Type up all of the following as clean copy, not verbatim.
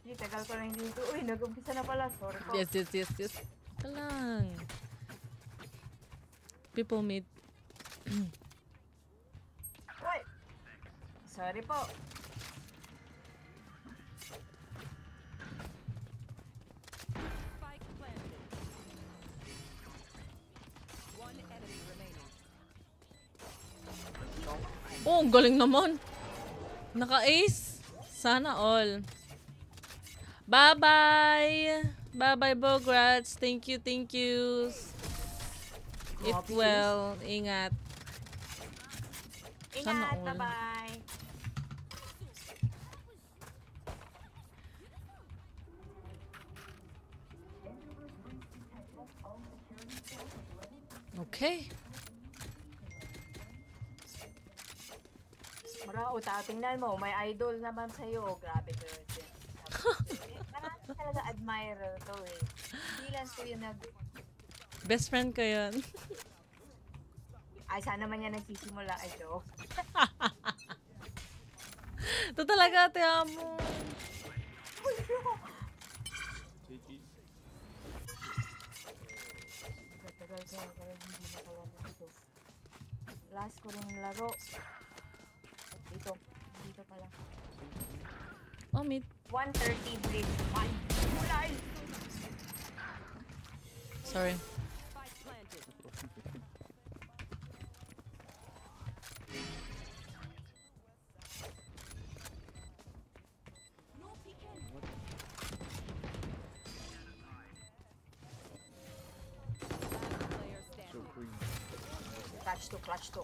Hindi, tagal ko lang dito. Uy, nag-umpisa na pala. Sorry po. Yes. Ito lang. People meet. Uy! Sorry po. Spike planted. One enemy remaining. Oh, ang galing naman. Naka-ace. Sana all. Bye-bye. Bye-bye, Bograts. Thank you. Eat well. Ingat. Sana Ingat, all. bye-bye. Okay. Marao, tingnan mo, may idol naman sa'yo. Grabe ko yun. Marami talaga admirer to eh. Hindi lang ko yun Best friend ko yun. Ay, sana man yan nagsisimula. Ay, joke. Ito talaga, ate amo. Tagal, hindi nakawala dito. Last ko rin laro. Dito pala. Oh, meet. 130 blade. Ay, mulay! Sorry. Spike planted. Last player standing. Clutch to.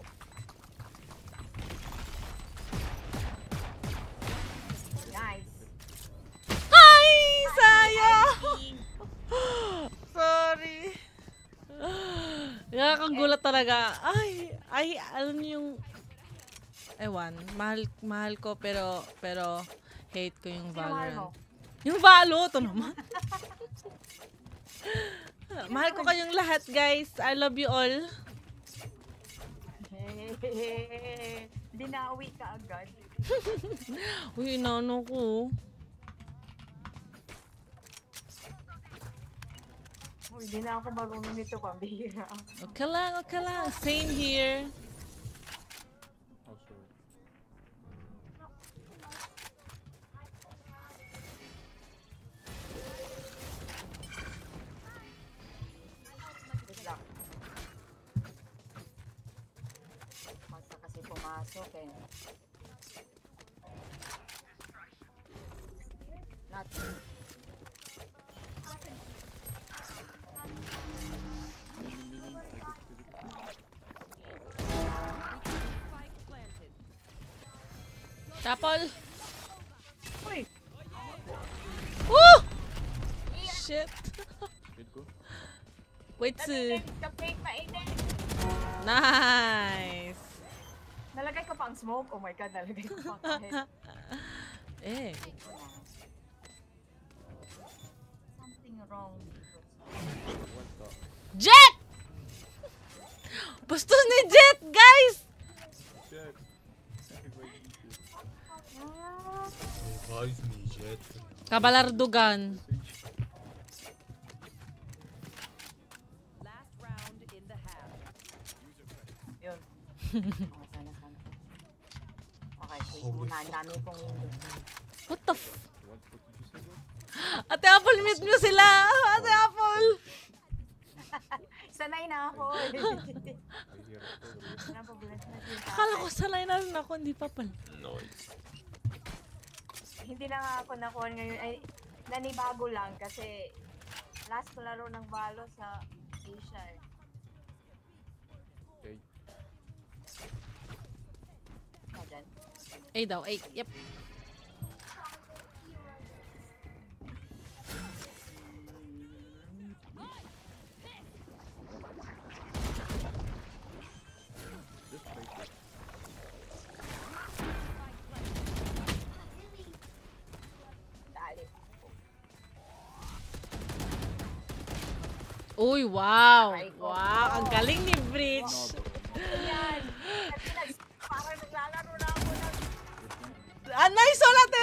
Nice. Ay! Sayang! Sorry. Nakakagulat talaga. Ay, alam niyo yung... Ewan, mahal ko pero hate ko yung Sino mahal mo? Valorant. Yung Valo, to naman. Mahal ko kayong lahat, guys. I love you all. Dinawi ka agad. Uy, inano ko. Uy, di na ako marunong nito, pambihira. Okay lang. Same here. Good luck. Basta kasi pumasok eh. Not Spike planted. Tapol. Uy! Woo! Shit. Wait, Kapit mainit! nice. Nalagay ko pang smoke? Oh my god, nalagay ko pang kahit. Eh. Something wrong. Jet! Bastos ni Jet, guys! Revive me, Jet. Kabalardugan. Last round in the half. Yun. Sana. Okay, wait muna. Ang dami kong What the f... Ate Apple, meet nyo sila! Ate Apple! sanay na ako. Napabulat na din. Akala ko sanay na rin ako, hindi pa pala. Noise. Hindi na nga ako nakuha ngayon. Ay, nanibago lang kasi last ko laro ng Valo sa Asia eh. Okay. Dyan. A daw, A. Yep. Dali. Uy, wow! Aray ko. Wow, ang galing ni Bridge. Yan. Kasi parang naglalaro na ako ng Ah, nice all, Ate